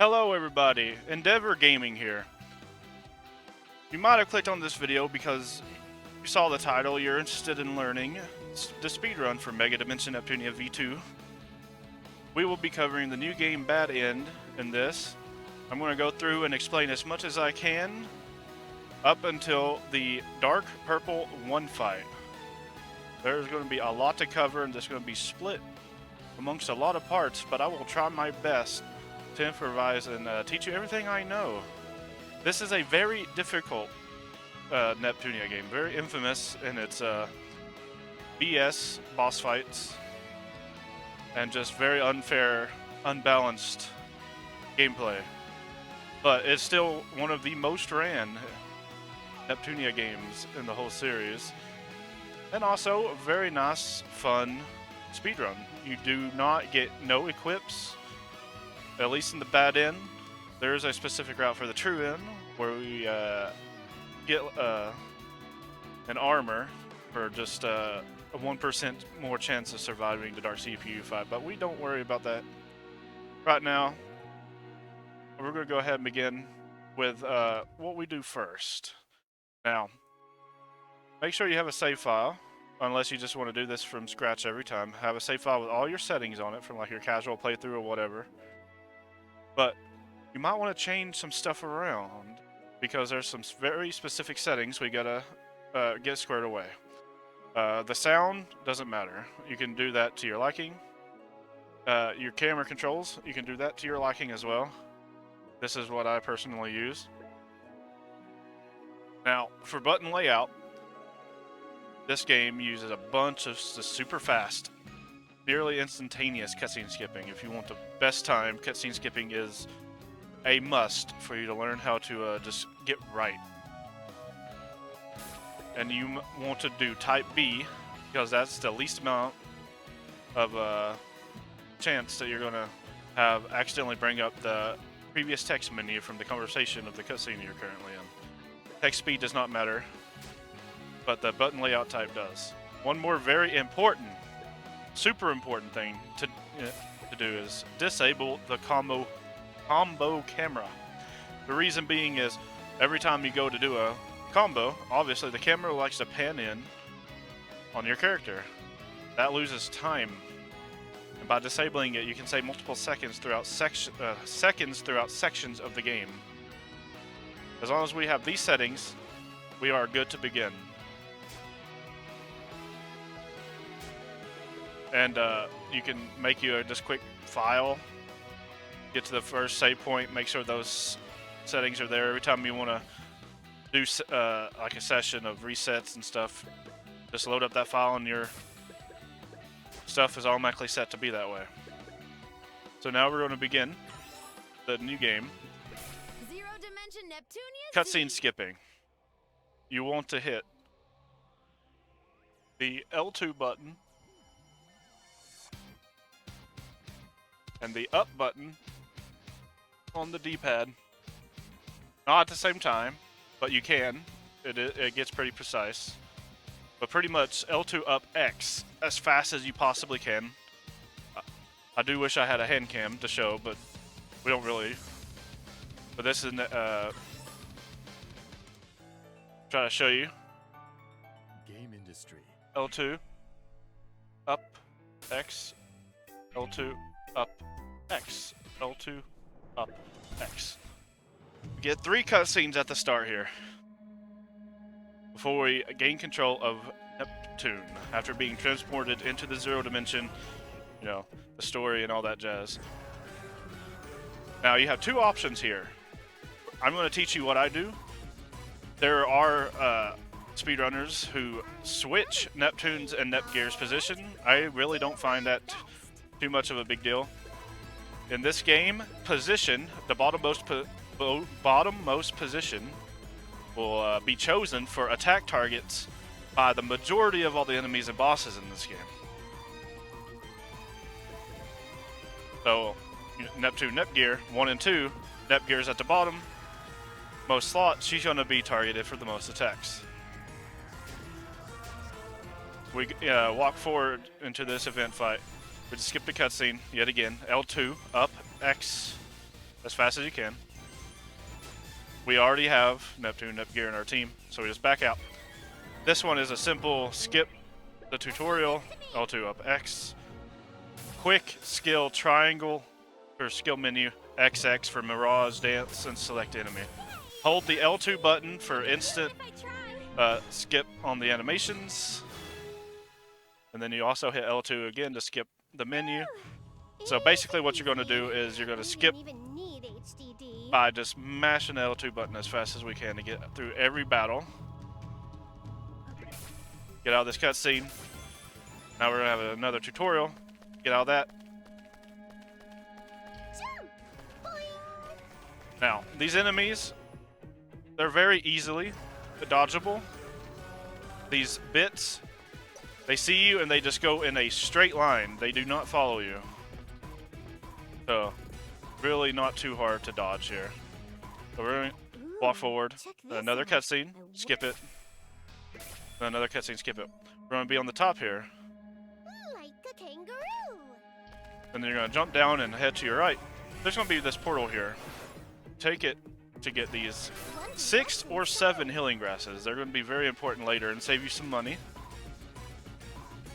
Hello everybody, Endeavor Gaming here. You might have clicked on this video because you saw the title, you're interested in learning the speedrun for Megadimension Neptunia V2. We will be covering the new game Bad End in this. I'm going to go through and explain as much as I can up until the Dark Purple 1 fight. There's going to be a lot to cover and it's going to be split amongst a lot of parts, but I will try my best to improvise and teach you everything I know. This is a very difficult Neptunia game, very infamous in its BS boss fights and just very unfair, unbalanced gameplay. But it's still one of the most ran Neptunia games in the whole series, and also a very nice, fun speedrun. You do not get no equips. At least in the Bad End, there is a specific route for the True End where we get an armor for just a 1% more chance of surviving the Dark CPU fight, but we don't worry about that right now. We're going to go ahead and begin with what we do first. Now, make sure you have a save file, unless you just want to do this from scratch every time. Have a save file with all your settings on it from like your casual playthrough or whatever. But you might want to change some stuff around because there's some very specific settings we gotta get squared away. The sound doesn't matter. You can do that to your liking. Your camera controls, you can do that to your liking as well. This is what I personally use. Now, for button layout, this game uses a bunch of super fast, nearly instantaneous cutscene skipping. If you want the best time, cutscene skipping is a must for you to learn how to just get right. And you want to do type B because that's the least amount of chance that you're going to have accidentally bring up the previous text menu from the conversation of the cutscene you're currently in. Text speed does not matter, but the button layout type does. One more very important, super important thing to do is disable the combo camera. The reason being is every time you go to do a combo, obviously the camera likes to pan in on your character. That loses time, and by disabling it, you can save multiple seconds throughout sections of the game. As long as we have these settings, we are good to begin. And you can make you a just quick file, get to the first save point, make sure those settings are there. Every time you want to do like a session of resets and stuff, just load up that file and your stuff is automatically set to be that way. So now we're going to begin the new game. Zero-dimension Neptunia Cutscene skipping. You want to hit the L2 button and the up button on the D-pad. Not at the same time, but you can. It gets pretty precise. But pretty much L2 up X as fast as you possibly can. I do wish I had a hand cam to show, but we don't really. But this is try to show you. Game industry. L2 up X, L2 up X, L2 up X. We get 3 cutscenes at the start here before we gain control of Neptune after being transported into the Zero Dimension, you know, the story and all that jazz. Now you have 2 options here. I'm going to teach you what I do. There are speedrunners who switch Neptune's and Nepgear's position. I really don't find that too much of a big deal. In this game, position, the bottommost position, will be chosen for attack targets by the majority of all the enemies and bosses in this game. So, Neptune, Nepgear, 1 and 2, Nepgear's at the bottom. Most slots, she's going to be targeted for the most attacks. We walk forward into this event fight. We just skipped a cutscene yet again. L2, up, X, as fast as you can. We already have Neptune Nepgear in our team, so we just back out. This one is a simple skip the tutorial, L2 up X, quick skill triangle for skill menu, XX for Mirage Dance, and select enemy. Hold the L2 button for instant skip on the animations, and then you also hit L2 again to skip the menu. So basically what you're going to do is you're going to skip by just mashing the L2 button as fast as we can to get through every battle. Get out of this cutscene. Now we're going to have another tutorial. Get out of that. Now, these enemies, they're very easily dodgeable. These bits, they see you and they just go in a straight line. They do not follow you. So, really not too hard to dodge here. So we're going to walk forward. Another cutscene, skip it. Another cutscene, skip it. We're going to be on the top here. Like a kangaroo. And then you're going to jump down and head to your right. There's going to be this portal here. Take it to get these 6 or 7 healing grasses. They're going to be very important later and save you some money.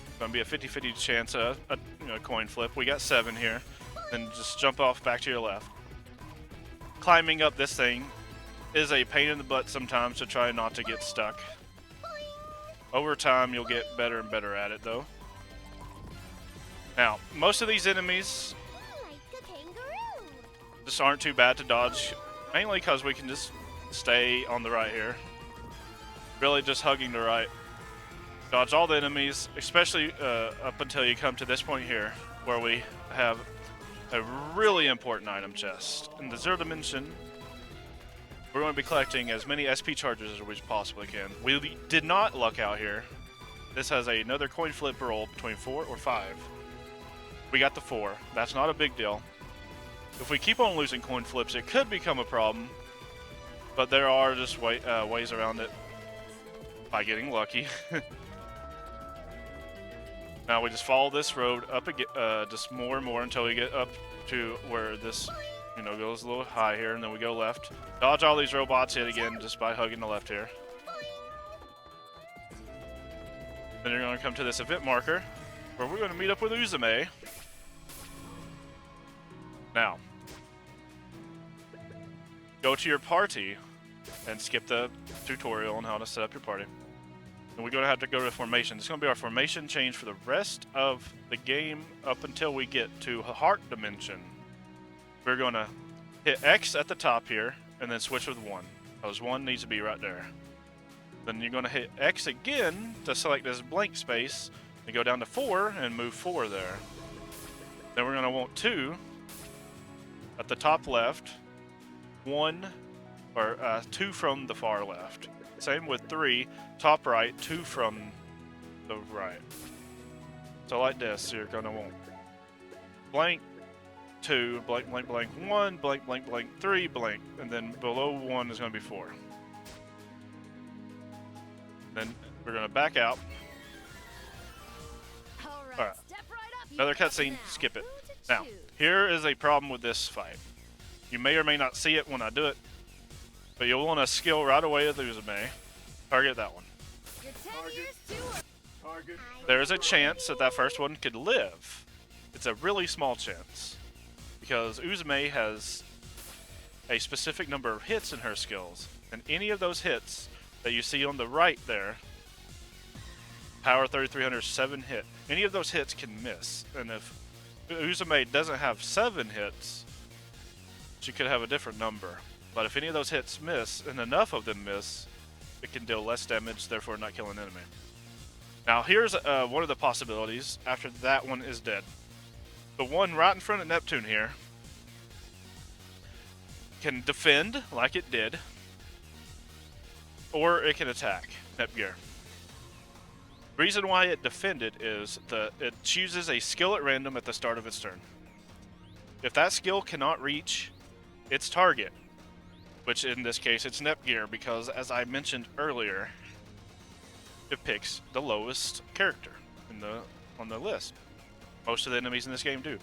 It's going to be a 50-50 chance of a coin flip. We got 7 here. Then just jump off back to your left. Climbing up this thing is a pain in the butt sometimes to try not to get stuck. Over time, you'll get better and better at it, though. Now, most of these enemies Like a kangaroo. just aren't too bad to dodge, mainly because we can just stay on the right here. Really just hugging the right. Dodge all the enemies, especially up until you come to this point here, where we have a really important item chest. In the Zero Dimension, we're going to be collecting as many SP charges as we possibly can. We did not luck out here. This has another coin flip roll between 4 or 5. We got the 4. That's not a big deal. If we keep on losing coin flips, it could become a problem. But there are just ways around it by getting lucky. Now we just follow this road up again, just more and more until we get up to where this, goes a little high here, and then we go left. Dodge all these robots hit again just by hugging the left here. Then you're going to come to this event marker, where we're going to meet up with Uzume. Now, go to your party and skip the tutorial on how to set up your party. And we're going to have to go to formation. It's going to be our formation change for the rest of the game up until we get to Heart Dimension. We're going to hit X at the top here and then switch with 1. Because 1 needs to be right there. Then you're going to hit X again to select this blank space and go down to 4 and move 4 there. Then we're going to want 2 at the top left, 1 or 2 from the far left. Same with 3, top right, 2 from the right. So like this, you're going to want blank 2, blank, blank, blank 1, blank, blank, blank 3, blank, and then below 1 is going to be 4. Then we're going to back out. Alright, another cutscene, skip it. Now, here is a problem with this fight. You may or may not see it when I do it, but you'll want to skill right away with Uzume. Target that one. There is a chance that that first one could live. It's a really small chance. Because Uzume has a specific number of hits in her skills. And any of those hits that you see on the right there, Power 3300, 7 hit. Any of those hits can miss. And if Uzume doesn't have 7 hits, she could have a different number. But if any of those hits miss, and enough of them miss, it can deal less damage, therefore not kill an enemy. Now here's one of the possibilities after that one is dead. The one right in front of Neptune here can defend like it did, or it can attack Nepgear. Reason why it defended is it chooses a skill at random at the start of its turn. If that skill cannot reach its target, which in this case it's Nepgear, because as I mentioned earlier, it picks the lowest character on the list. Most of the enemies in this game do.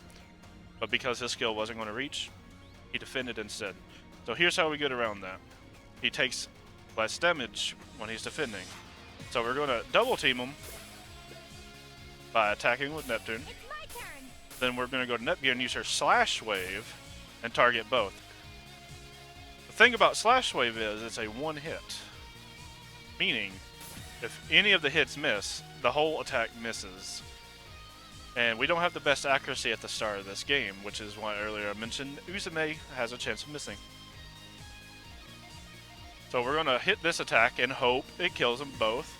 But because his skill wasn't going to reach, He defended instead. So here's how we get around that. He takes less damage when he's defending. So we're going to double team him by attacking with Neptune. It's my turn. Then we're going to go to Netgear and use her Slash Wave and target both. The thing about Slash Wave is it's a one hit. Meaning, if any of the hits miss, the whole attack misses. And we don't have the best accuracy at the start of this game, which is why earlier I mentioned Uzume has a chance of missing. So we're going to hit this attack and hope it kills them both.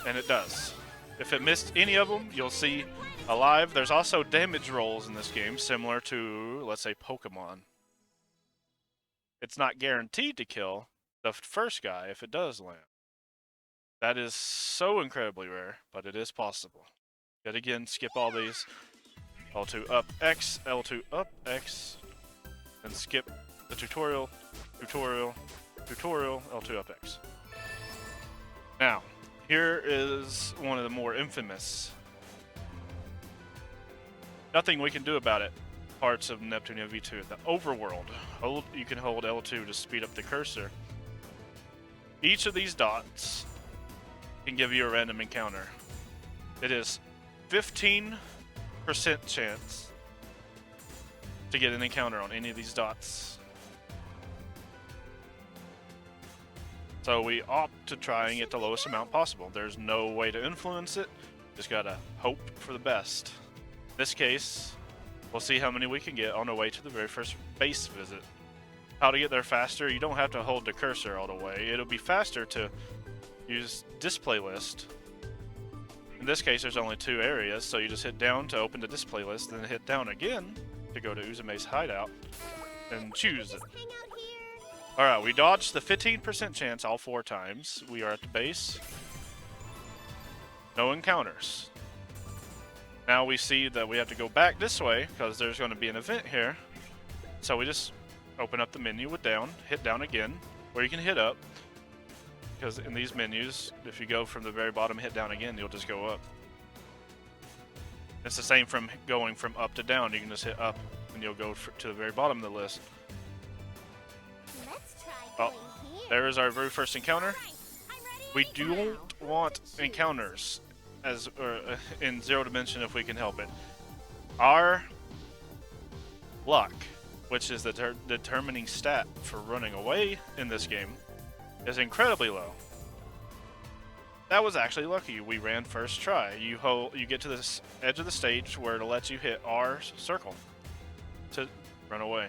And it does. If it missed any of them, you'll see alive. There's also damage rolls in this game, similar to, let's say, Pokemon. It's not guaranteed to kill the first guy if it does land. That is so incredibly rare, but it is possible. Yet again, skip all these. L2 up X, L2 up X, and skip the tutorial, tutorial, tutorial, L2 up X. Now, here is one of the more infamous, nothing we can do about it, parts of Neptunia V2, the overworld. You can hold L2 to speed up the cursor. Each of these dots can give you a random encounter. It is 15% chance to get an encounter on any of these dots. So we opt to try and get the lowest amount possible. There's no way to influence it. Just gotta hope for the best. In this case, we'll see how many we can get on our way to the very first base visit. How to get there faster, you don't have to hold the cursor all the way. It'll be faster to use display list. In this case, there's only 2 areas, so you just hit down to open the display list, then hit down again to go to Uzume's hideout and choose it. Hang out here. Alright, we dodged the 15% chance all 4 times. We are at the base. No encounters. Now we see that we have to go back this way because there's going to be an event here. So we just open up the menu with down, hit down again, or you can hit up. Because in these menus, if you go from the very bottom, hit down again, you'll just go up. It's the same from going from up to down. You can just hit up and you'll go to the very bottom of the list. Let's try Oh, going here. there is our very first encounter. Right, I'm ready We right don't now. want encounters as in Zero Dimension if we can help it. Our luck, which is the determining stat for running away in this game, is incredibly low. That was actually lucky. We ran first try. You get to this edge of the stage where it'll let you hit R circle to run away.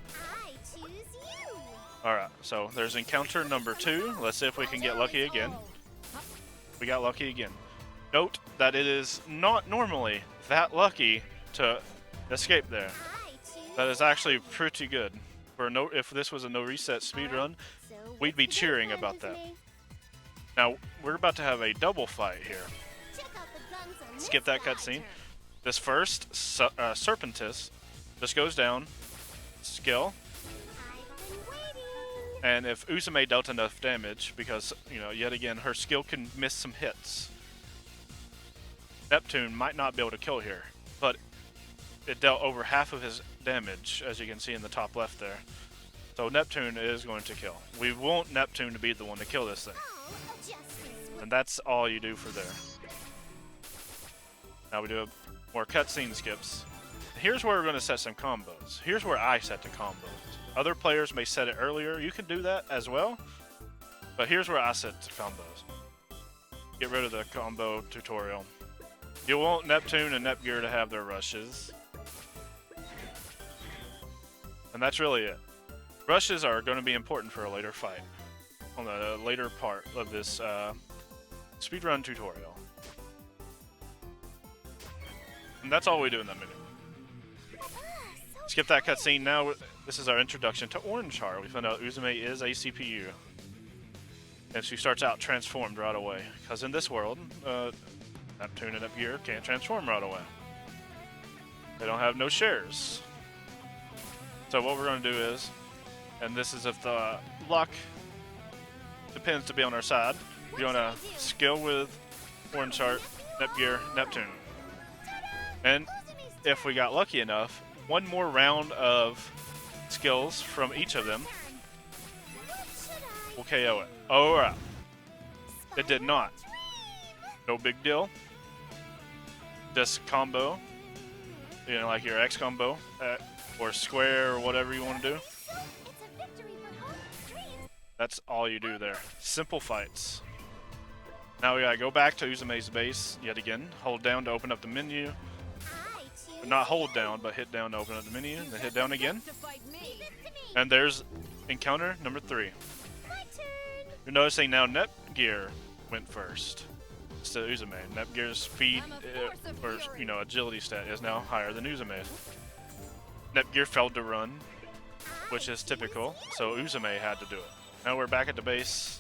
I choose you. Alright, so there's encounter number 2. Let's see if we can get lucky again. We got lucky again. Note that it is not normally that lucky to escape there. I choose That is actually pretty good. If this was a no reset speedrun, So we'd be what's the cheering game plan, about that. Disney? Now, we're about to have a double fight here. Check out the guns on Skip this that guy cutscene. turn. This first Serpentis just goes down, skill, I've been waiting. and if Uzume dealt enough damage, because, you know, yet again, her skill can miss some hits, Neptune might not be able to kill here, but it dealt over half of his damage, as you can see in the top left there. So Neptune is going to kill. We want Neptune to be the one to kill this thing. Oh, justice would And that's all you do for there. Now we do more cutscene skips. Here's where we're going to set some combos. Here's where I set the combos. Other players may set it earlier. You can do that as well. But here's where I set the combos. Get rid of the combo tutorial. You want Neptune and Netgear to have their rushes. And that's really it. Rushes are going to be important for a later fight. On the later part of this speedrun tutorial. And that's all we do in that minute. Skip that cutscene. Now this is our introduction to Orange Heart. We found out Uzume is a CPU. And she starts out transformed right away. Because in this world, Neptune and Netgear can't transform right away. They don't have no shares. So what we're going to do is, and this is if the luck depends to be on our side, we're going to skill with Orange Heart, Netgear, Neptune. And if we got lucky enough, one more round of skills from each of them will KO it. Alright. It did not. No big deal. Just combo. You know, like your X combo. Or square or whatever you want to do. That's all you do there. Simple fights. Now we gotta go back to Uzume's base yet again. Hold down to open up the menu. Not hold down, but hit down to open up the menu. Then hit down again. And there's encounter number 3. You're noticing now Netgear went first. Instead of Uzume. Netgear's speed, or you know, agility stat is now higher than Uzume's. Netgear failed to run, which is typical, so Uzume had to do it. Now we're back at the base.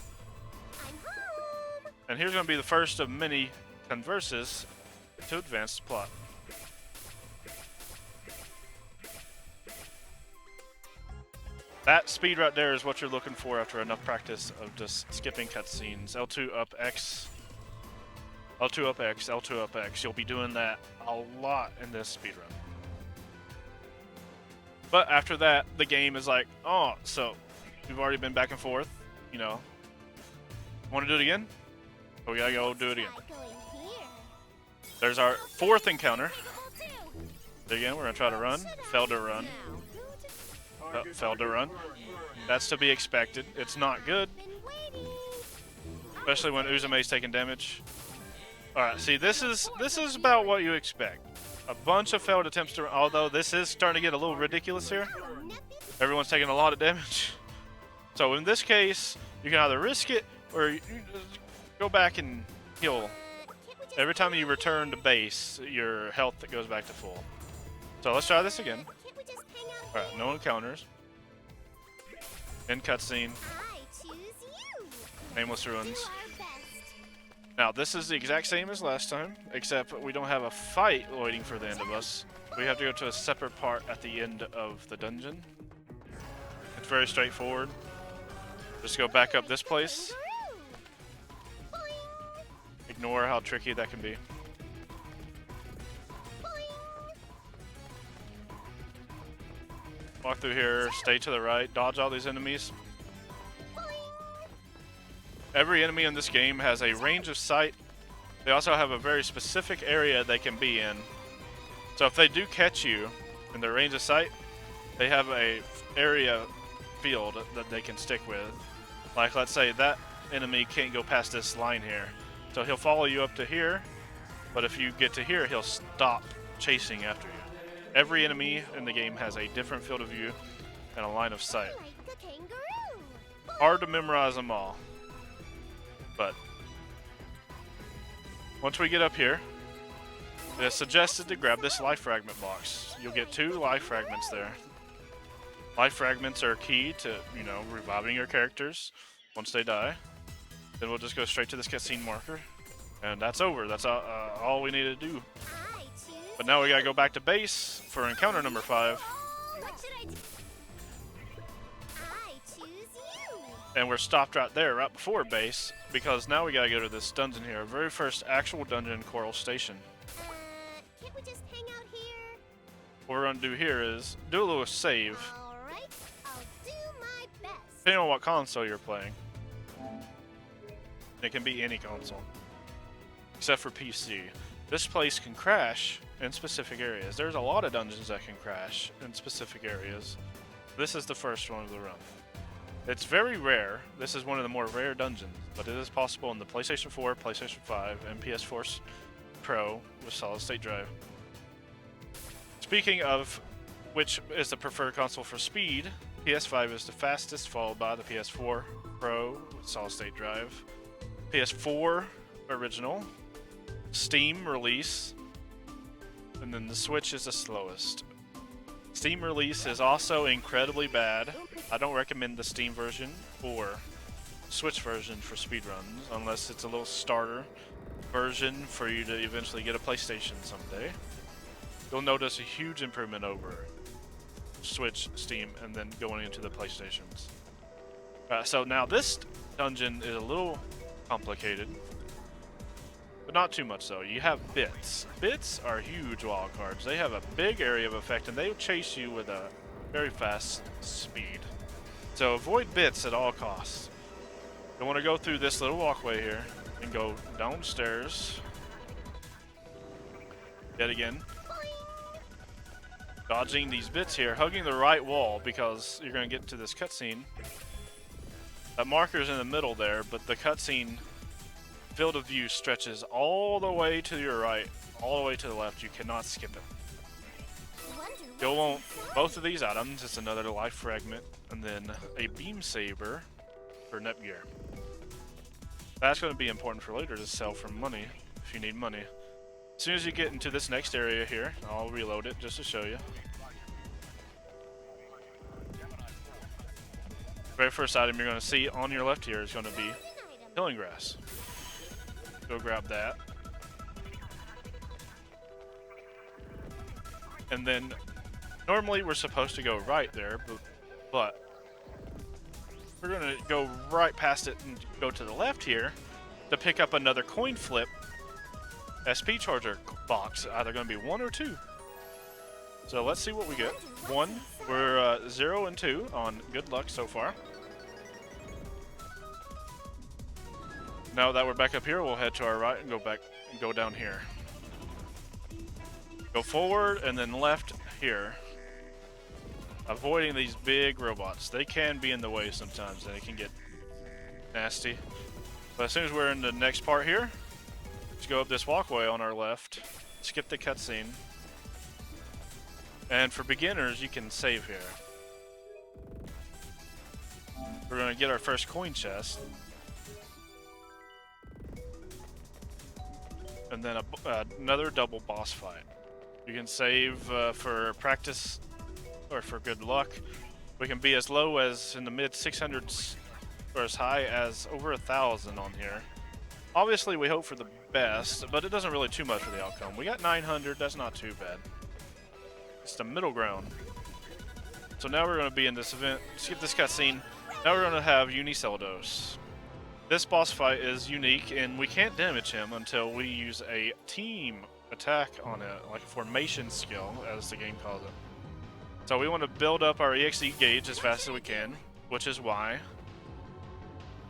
And here's going to be the first of many converses to advance the plot. That speed right there is what you're looking for after enough practice of just skipping cutscenes. L2 up X, L2 up X, L2 up X. You'll be doing that a lot in this speedrun. But after that, the game is like, oh, so we've already been back and forth, you know. Want to do it again? We gotta go do it again. There's our 4th encounter. Again, we're gonna try to run. Failed to run. Failed to run. That's to be expected. It's not good. Especially when Uzume's taking damage. Alright, see, this is about what you expect. A bunch of failed attempts to run, although this is starting to get a little ridiculous here. Everyone's taking a lot of damage. So in this case, you can either risk it or you go back and heal. Every time you return to base, your health goes back to full. So let's try this again. Alright, no encounters. End cutscene. Nameless ruins. Now this is the exact same as last time, except we don't have a fight waiting for the end of us. We have to go to a separate part at the end of the dungeon. It's very straightforward. Just go back up this place. Ignore how tricky that can be. Walk through here, stay to the right, dodge all these enemies. Every enemy in this game has a range of sight. They also have a very specific area they can be in. So if they do catch you in their range of sight, they have a area field that they can stick with. Like, let's say that enemy can't go past this line here. So he'll follow you up to here, but if you get to here, he'll stop chasing after you. Every enemy in the game has a different field of view and a line of sight. Hard to memorize them all. But once we get up here, it is suggested to grab this life fragment box. You'll get 2 life fragments there. Life fragments are key to, you know, reviving your characters once they die. Then we'll just go straight to this cutscene marker, and that's over. That's all we need to do. But now we gotta go back to base for encounter number 5. And we're stopped right there, right before base, because now we gotta go to this dungeon here. Very first actual dungeon, Coral Station. Can't we just hang out here? What we're gonna do here is do a little save. Alright, I'll do my best. Depending on what console you're playing. It can be any console, except for PC. This place can crash in specific areas. There's a lot of dungeons that can crash in specific areas. This is the first one of the run. It's very rare. This is one of the more rare dungeons, but it is possible in the PlayStation 4, PlayStation 5, and PS4 Pro with solid state drive. Speaking of which is the preferred console for speed, PS5 is the fastest, followed by the PS4 Pro with solid state drive, PS4 original, Steam release, and then the Switch is the slowest. Steam release is also incredibly bad. I don't recommend the Steam version or Switch version for speedruns unless it's a little starter version for you to eventually get a PlayStation someday. You'll notice a huge improvement over Switch, Steam, and then going into the PlayStations. So now this dungeon is a little complicated. but not too much so. You have bits. Bits are huge wild cards. They have a big area of effect, and they chase you with a very fast speed. So avoid bits at all costs. You want to go through this little walkway here and go downstairs. Yet again. Dodging these bits here, hugging the right wall because you're going to get into this cutscene. That marker's in the middle there, but the cutscene field of view stretches all the way to your right, all the way to the left. You cannot skip it. You'll want both of these items. It's another life fragment, and then a beam saber for Netgear. That's going to be important for later to sell for money if you need money. As soon as you get into this next area here, I'll reload it just to show you. Very first item you're going to see on your left here is going to be healing grass. Go grab that. And then normally we're supposed to go right there, but we're going to go right past it and go to the left here to pick up another coin flip SP charger box. Either going to be 1 or 2. So let's see what we get. 1, we're 0 and 2 on good luck so far. Now that we're back up here, we'll head to our right and go down here. Go forward and then left here. Avoiding these big robots. They can be in the way sometimes. They can get nasty. But as soon as we're in the next part here, let's go up this walkway on our left. Skip the cutscene. And for beginners, you can save here. We're going to get our first coin chest. And then another double boss fight. You can save for practice or for good luck. We can be as low as in the mid 600s or as high as over 1,000 on here. Obviously, we hope for the best, but it doesn't really too much for the outcome. We got 900. That's not too bad. It's the middle ground. So now we're going to be in this event. Skip this cutscene. Now we're going to have Uniceldos. This boss fight is unique, and we can't damage him until we use a team attack on it, like a formation skill, as the game calls it. So we want to build up our EXE gauge as fast as we can, which is why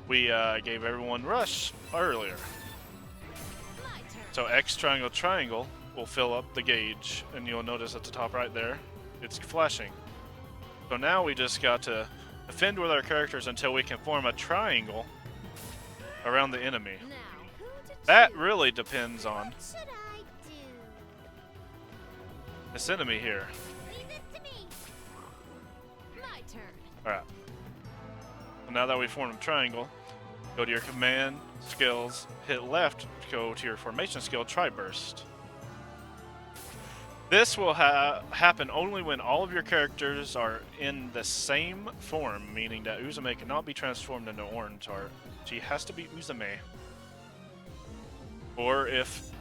we gave everyone Rush earlier. So X triangle triangle will fill up the gauge, and you'll notice at the top right there, it's flashing. So now we just got to defend with our characters until we can form a triangle around the enemy. That really depends on this enemy here. Alright. So now that we formed a triangle, go to your command skills, hit left, go to your formation skill, Tri-Burst. This will happen only when all of your characters are in the same form, meaning that Uzume cannot be transformed into Orange Heart. She has to be Uzume. Or if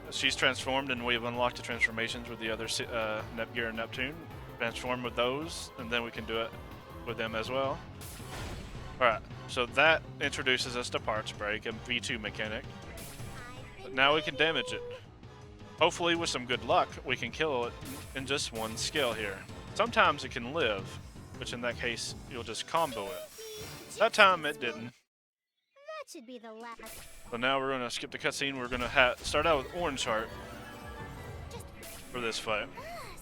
she's transformed and we've unlocked the transformations with the other Netgear and Neptune, transform with those, and then we can do it with them as well. Alright, so that introduces us to Parts Break and V2 mechanic. But now we can damage it. Hopefully with some good luck, we can kill it in just one skill here. Sometimes it can live, which in that case, you'll just combo it. That time it didn't. That should be the last. So now we're going to skip the cutscene. We're going to start out with Orange Heart for this fight.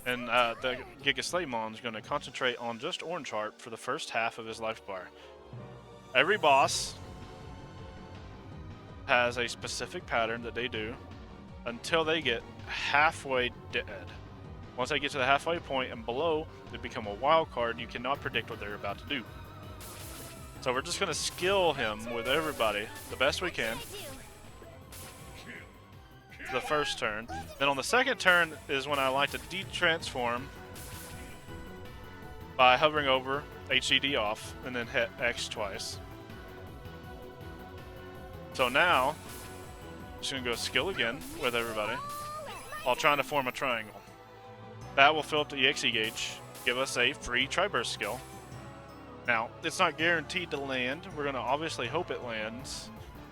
And the Giga Slaymon is going to concentrate on just Orange Heart for the first half of his life bar. Every boss has a specific pattern that they do until they get halfway dead. Once they get to the halfway point and below, they become a wild card. You cannot predict what they're about to do. So we're just going to skill him with everybody the best we can. The first turn. Then on the second turn is when I like to de-transform by hovering over HDD off and then hit X twice. So now, I'm just going to go skill again with everybody while trying to form a triangle. That will fill up the EXE gauge, give us a free Tri-Burst skill. Now, it's not guaranteed to land. We're going to obviously hope it lands.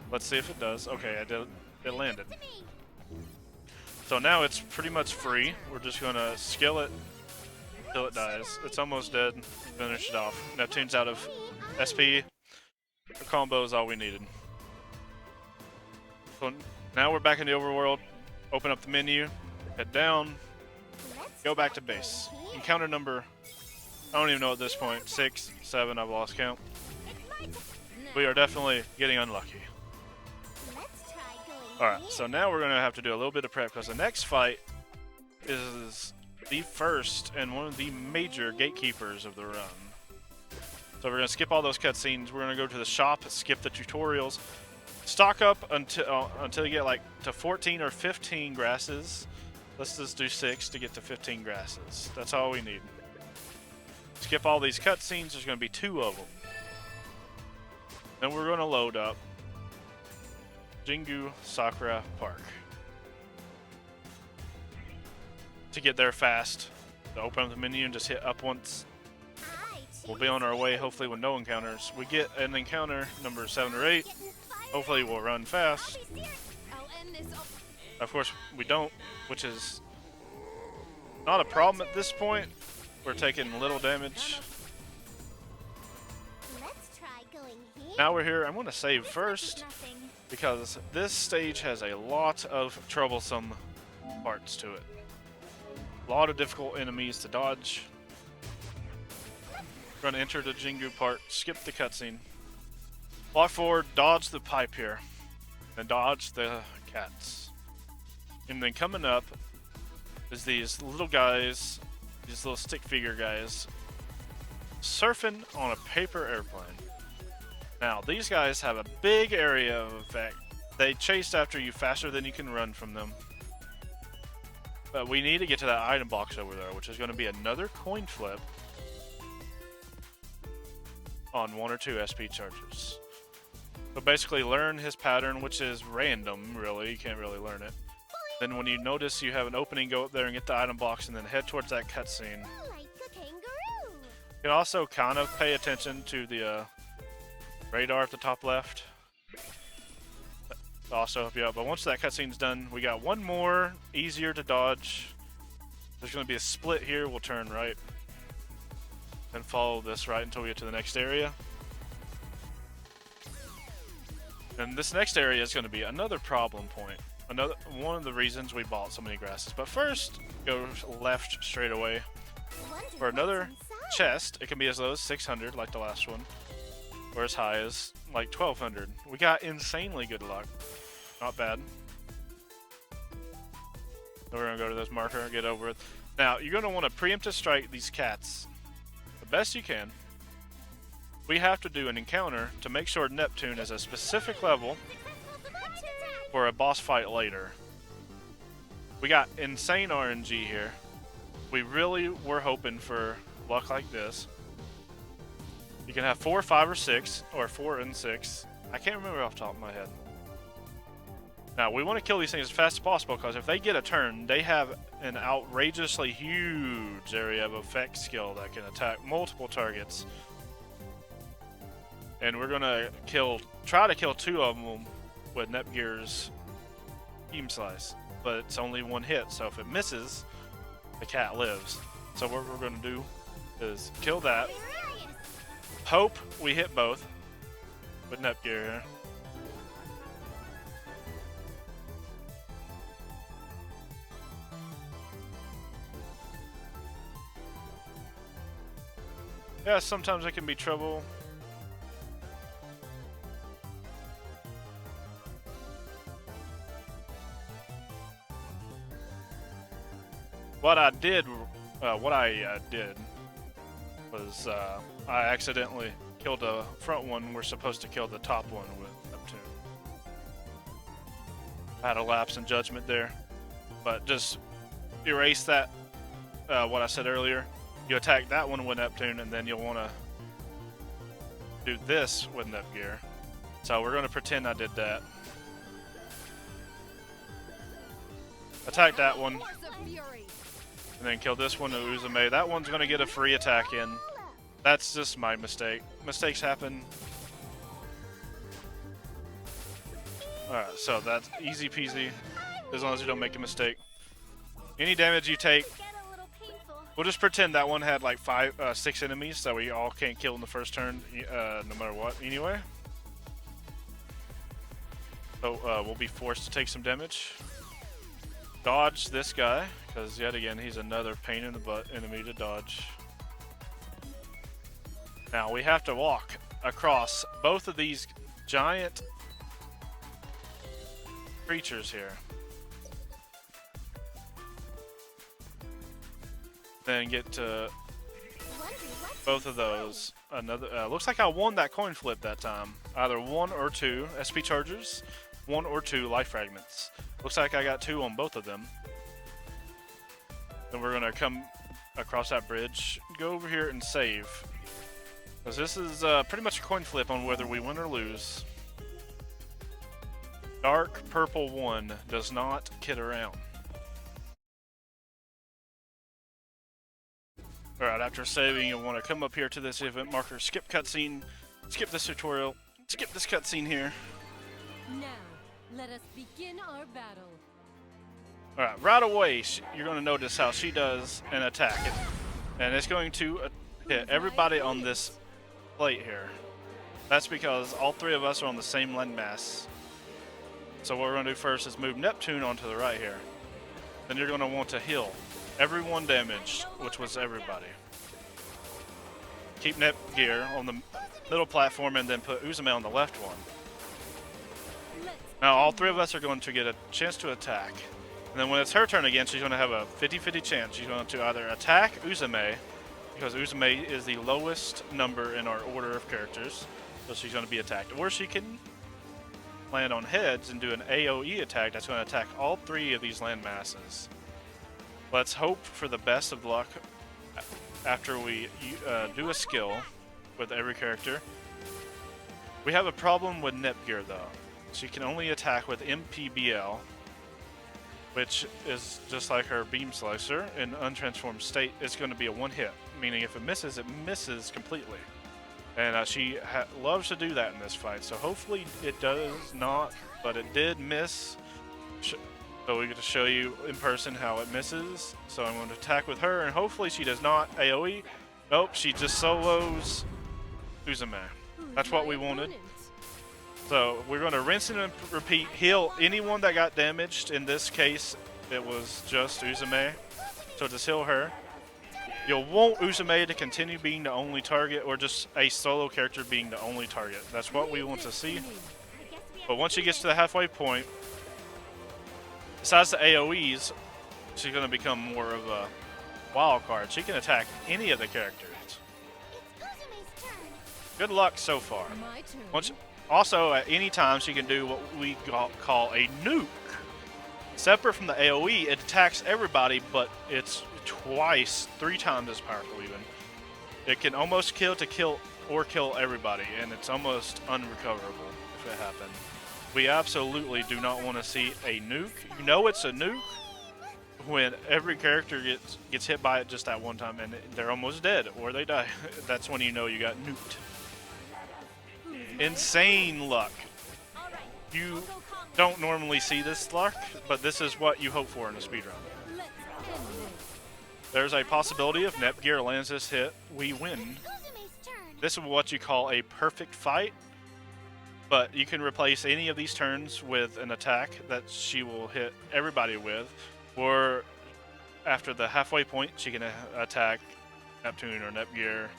Let's see if it does. Okay, it landed. So now it's pretty much free. We're just gonna skill it till it dies. It's almost dead. Finish it off. Neptune's out of SP. The combo is all we needed. So now we're back in the overworld. Open up the menu. Head down. Go back to base. Encounter number, I don't even know at this point, 6, 7, I've lost count. We are definitely getting unlucky. Alright, so now we're going to have to do a little bit of prep because the next fight is the first and one of the major gatekeepers of the run. So we're going to skip all those cutscenes. We're going to go to the shop, skip the tutorials, stock up until you get like to 14 or 15 grasses. Let's just do 6 to get to 15 grasses. That's all we need. Skip all these cutscenes. There's going to be 2 of them. Then we're going to load up Jingu Sakura Park. To get there fast, to open up the menu and just hit up once. We'll be on our way, hopefully with no encounters. We get an encounter, number 7 or 8. Hopefully we'll run fast. Of course, we don't, which is not a problem at this point. We're taking little damage. Now we're here. I'm going to save first because this stage has a lot of troublesome parts to it. A lot of difficult enemies to dodge. We're going to enter the Jingu part, skip the cutscene. Walk forward, dodge the pipe here, and dodge the cats. And then coming up is these little guys, these little stick figure guys, surfing on a paper airplane. Now, these guys have a big area of effect. They chase after you faster than you can run from them. But we need to get to that item box over there, which is going to be another coin flip on 1 or 2 SP charges. So basically learn his pattern, which is random, really. You can't really learn it. Then when you notice you have an opening, go up there and get the item box and then head towards that cutscene. You can also kind of pay attention to the radar at the top left. That'll also help you out. But once that cutscene's done, we got one more, easier to dodge. There's going to be a split here. We'll turn right. And follow this right until we get to the next area. And this next area is going to be another problem point. Another one of the reasons we bought so many grasses. But first, go left straight away for another chest. It can be as low as 600 like the last one, or as high as like 1200. We got insanely good luck. Not bad. So we're going to go to this marker and get over it. Now, you're going to want to preemptive strike these cats the best you can. We have to do an encounter to make sure Neptune is a specific level for a boss fight later. We got insane RNG here. We really were hoping for luck like this. You can have 4, 5, or 6, or 4 and 6. I can't remember off the top of my head. Now, we want to kill these things as fast as possible because if they get a turn, they have an outrageously huge area of effect skill that can attack multiple targets. And we're going to try to kill 2 of them with Nepgear's Beam Slice. But it's only 1 hit, so if it misses, the cat lives. So what we're going to do is kill that. Hope we hit both with Nepgear here. Yeah, sometimes it can be trouble. What I did was I accidentally killed the front one. We're supposed to kill the top one with Neptune. I had a lapse in judgment there, but just erase that. What I said earlier. You attack that one with Neptune, and then you'll want to do this with Nepgear. So we're going to pretend I did that. Attack that one. And then kill this one to Uzume. That one's going to get a free attack in. That's just my mistake. Mistakes happen. Alright, so that's easy peasy, as long as you don't make a mistake. Any damage you take, Get a little painful. we'll just pretend that one had like 6 enemies, so we all can't kill in the first turn, no matter what, anyway. So we'll be forced to take some damage. Dodge this guy, because yet again, he's another pain in the butt enemy to dodge. Now we have to walk across both of these giant creatures here. Then get to both of those. Another looks like I won that coin flip that time. Either 1 or 2 SP chargers, 1 or 2 life fragments. Looks like I got 2 on both of them. Then we're gonna come across that bridge, go over here and save. Because this is pretty much a coin flip on whether we win or lose. Dark purple 1 does not kid around. Alright, after saving, you'll want to come up here to this event marker, skip cutscene, skip this tutorial, skip this cutscene here. Now, let us begin our battle. Alright, right away, you're going to notice how she does an attack. And it's going to hit everybody on this plate here. That's because all 3 of us are on the same landmass. So what we're going to do first is move Neptune onto the right here. Then you're going to want to heal everyone damaged, which was everybody. Keep Netgear on the middle platform and then put Uzume on the left one. Now all 3 of us are going to get a chance to attack. And then when it's her turn again, she's going to have a 50-50 chance. She's going to either attack Uzume, because Uzume is the lowest number in our order of characters, so she's going to be attacked. Or she can land on heads and do an AoE attack that's going to attack all 3 of these land masses. Let's hope for the best of luck after we do a skill with every character. We have a problem with Netgear though. She can only attack with MPBL, which is just like her Beam Slicer. In untransformed state, it's going to be a 1-hit, meaning if it misses completely. And she loves to do that in this fight, so hopefully it does not, but it did miss. So we get to show you in person how it misses. So I'm going to attack with her, and hopefully she does not AoE. Nope, she just solos Uzume. That's what we wanted. So we're going to rinse and repeat, heal anyone that got damaged. In this case, it was just Uzume. So just heal her. You'll want Uzume to continue being the only target, or just a solo character being the only target. That's what we want to see. But once she gets to the halfway point, besides the AoEs, she's going to become more of a wild card. She can attack any of the characters. Good luck so far. Also, at any time, she can do what we call a nuke. Separate from the AoE, it attacks everybody, but it's twice, 3 times as powerful even. It can almost kill everybody, and it's almost unrecoverable if it happens. We absolutely do not want to see a nuke. You know it's a nuke when every character gets hit by it just that one time and they're almost dead or they die. That's when you know you got nuked. Insane luck. You don't normally see this luck, but this is what you hope for in a speedrun. There's a possibility if Netgear lands this hit, we win. This is what you call a perfect fight. But you can replace any of these turns with an attack that she will hit everybody with. Or after the halfway point, she can attack Neptune or Netgear.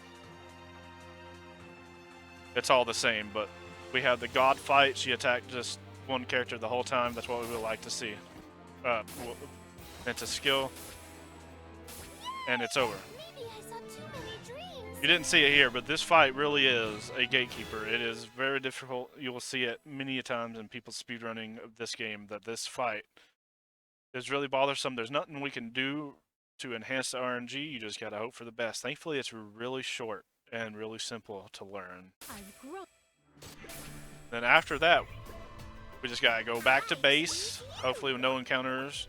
It's all the same, but we have the God fight. She attacked just one character the whole time. That's what we would like to see. It's a skill. And it's over. You didn't see it here, but this fight really is a gatekeeper. It is very difficult. You will see it many a times in people speedrunning of this game, that this fight is really bothersome. There's nothing we can do to enhance the RNG. You just gotta hope for the best. Thankfully, it's really short and really simple to learn. Then after that, we just gotta go back to base. Hopefully with no encounters.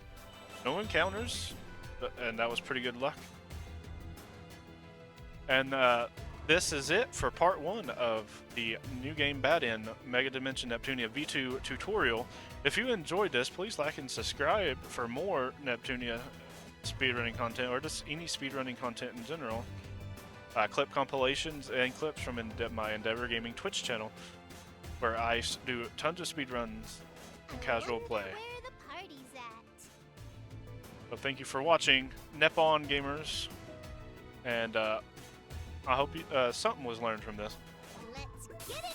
No encounters? And that was pretty good luck. And this is it for part 1 of the new game Bad-In Megadimension Neptunia V2 tutorial. If you enjoyed this, please like and subscribe for more Neptunia speedrunning content, or just any speedrunning content in general. Clip compilations and clips from my Endeavor Gaming Twitch channel, where I do tons of speedruns and casual play. Where the party's at. So thank you for watching, Nepon gamers, and I hope something was learned from this. Let's get it